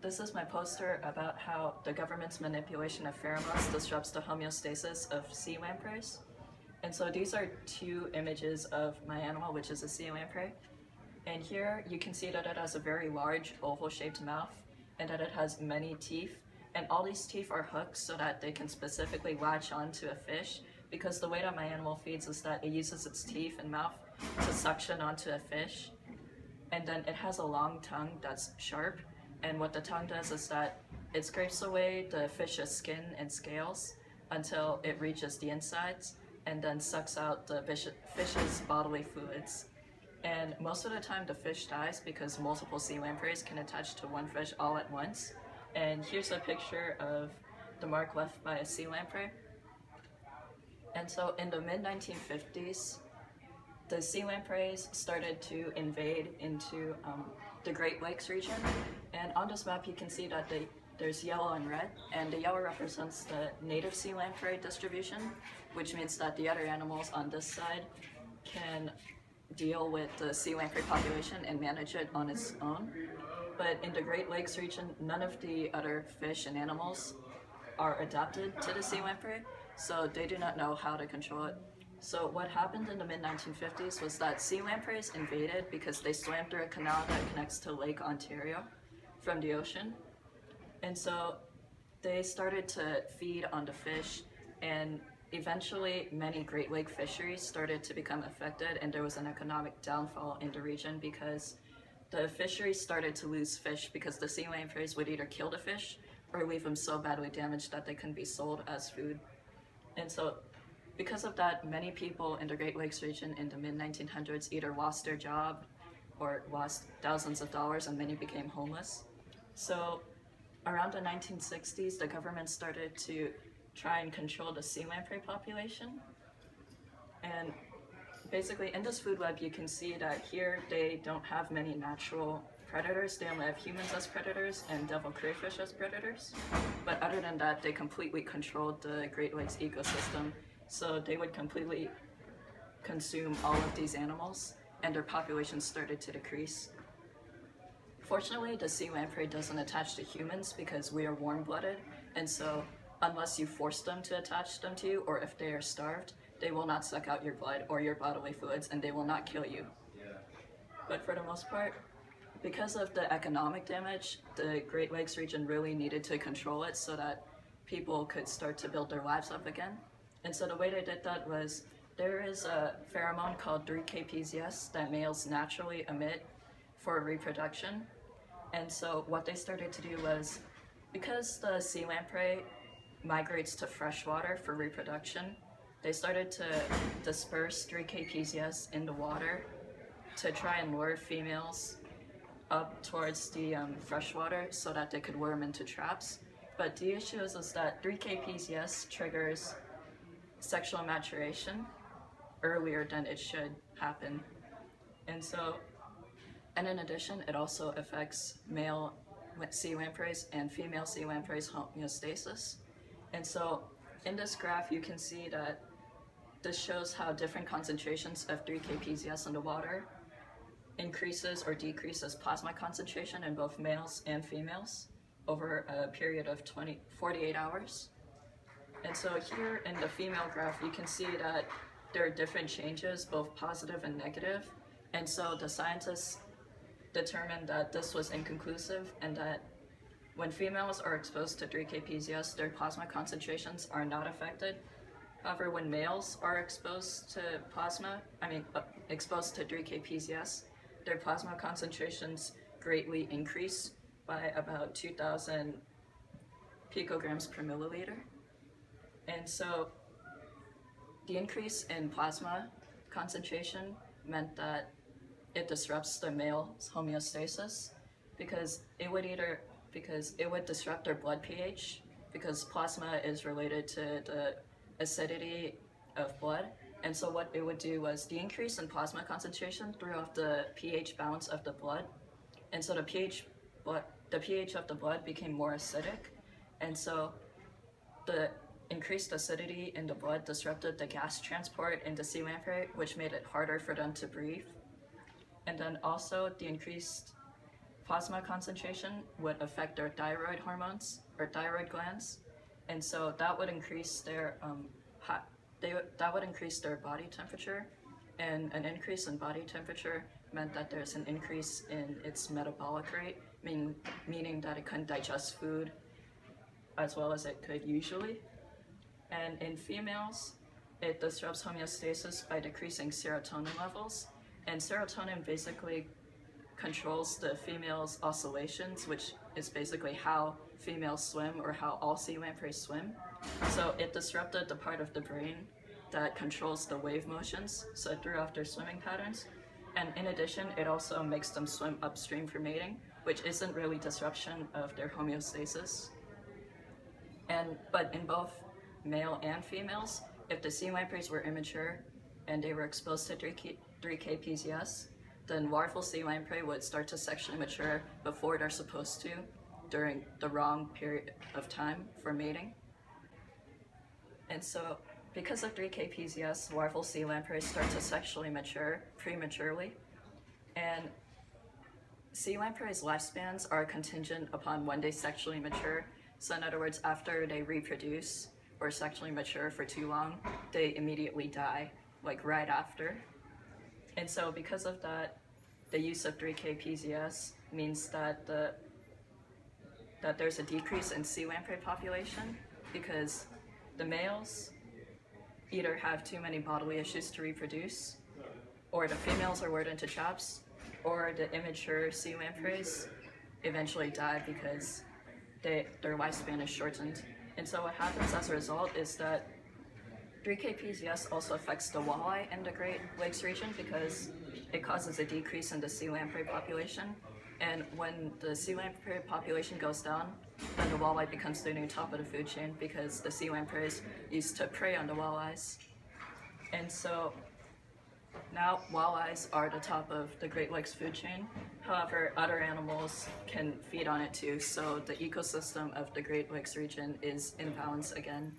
This is my poster about how the government's manipulation of pheromones disrupts the homeostasis of sea lampreys. And so these are two images of my animal, which is a sea lamprey. And here you can see that it has a very large oval-shaped mouth and that it has many teeth. And all these teeth are hooked so that they can specifically latch onto a fish, because the way that my animal feeds is that it uses its teeth and mouth to suction onto a fish. And then it has a long tongue that's sharp. And what the tongue does is that it scrapes away the fish's skin and scales until it reaches the insides and then sucks out the fish's bodily fluids. And most of the time the fish dies because multiple sea lampreys can attach to one fish all at once. And here's a picture of the mark left by a sea lamprey. And so in the mid-1950s, the sea lampreys started to invade into the Great Lakes region. And on this map you can see that there's yellow and red, and the yellow represents the native sea lamprey distribution, which means that the other animals on this side can deal with the sea lamprey population and manage it on its own. But in the Great Lakes region, none of the other fish and animals are adapted to the sea lamprey, so they do not know how to control it. So what happened in the mid-1950s was that sea lampreys invaded because they swam through a canal that connects to Lake Ontario from the ocean. And so they started to feed on the fish, and eventually many Great Lake fisheries started to become affected, and there was an economic downfall in the region because the fisheries started to lose fish because the sea lampreys would either kill the fish or leave them so badly damaged that they couldn't be sold as food. And so because of that, many people in the Great Lakes region in the mid-1900s either lost their job or lost thousands of dollars, and many became homeless. So around the 1960s, the government started to try and control the sea lamprey population. And basically in this food web you can see that here they don't have many natural predators. They only have humans as predators and devil crayfish as predators. But other than that, they completely controlled the Great Lakes ecosystem. So they would completely consume all of these animals, and their population started to decrease. Fortunately, the sea lamprey doesn't attach to humans because we are warm-blooded, and so unless you force them to attach them to you, or if they are starved, they will not suck out your blood or your bodily fluids, and they will not kill you. But for the most part, because of the economic damage, the Great Lakes region really needed to control it so that people could start to build their lives up again. And so the way they did that was, there is a pheromone called 3-kpzs that males naturally emit for reproduction. And so what they started to do was, because the sea lamprey migrates to freshwater for reproduction, they started to disperse 3-kpzs in the water to try and lure females up towards the freshwater so that they could lure them into traps. But the issue is that 3-kpzs triggers sexual maturation earlier than it should happen. And in addition, it also affects male sea lampreys and female sea lampreys' homeostasis. And so in this graph you can see that this shows how different concentrations of 3-kpzs in the water increases or decreases plasma concentration in both males and females over a period of 48 hours. And so here in the female graph you can see that there are different changes, both positive and negative. And so the scientists determined that this was inconclusive, and that when females are exposed to 3-kpzs, their plasma concentrations are not affected. However, when males are exposed to exposed to 3-kpzs, their plasma concentrations greatly increase by about 2,000 picograms per milliliter. And so the increase in plasma concentration meant that it disrupts the male's homeostasis because it would disrupt their blood pH, because plasma is related to the acidity of blood. And so what it would do was, the increase in plasma concentration threw off the pH balance of the blood, and so the pH of the blood became more acidic, and so the increased acidity in the blood disrupted the gas transport in the sea lamprey, which made it harder for them to breathe. And then also the increased plasma concentration would affect their thyroid hormones or thyroid glands, and so that would increase their that would increase their body temperature, and an increase in body temperature meant that there's an increase in its metabolic rate, meaning that it couldn't digest food as well as it could usually. And in females, it disrupts homeostasis by decreasing serotonin levels, and serotonin basically controls the female's oscillations, which is basically how females swim or how all sea lampreys swim. So it disrupted the part of the brain that controls the wave motions, so it threw off their swimming patterns. And in addition, it also makes them swim upstream for mating, which isn't really disruption of their homeostasis. But in both male and females, if the sea lampreys were immature and they were exposed to 3K PZS, then larval sea lamprey would start to sexually mature before they're supposed to during the wrong period of time for mating. And so because of 3K PZS, larval sea lampreys start to sexually mature prematurely. And sea lampreys' lifespans are contingent upon when they sexually mature. So in other words, after they reproduce or sexually mature for too long, they immediately die, like right after. And so because of that, the use of 3K PZS means that that there's a decrease in sea lamprey population because the males either have too many bodily issues to reproduce, or the females are lured into traps, or the immature sea lampreys eventually die because their lifespan is shortened. And so what happens as a result is that 3K PZS also affects the walleye in the Great Lakes region because it causes a decrease in the sea lamprey population. And when the sea lamprey population goes down, then the walleye becomes the new top of the food chain because the sea lampreys used to prey on the walleyes. And so now walleyes are the top of the Great Lakes food chain. However, other animals can feed on it too, so the ecosystem of the Great Lakes region is in balance again.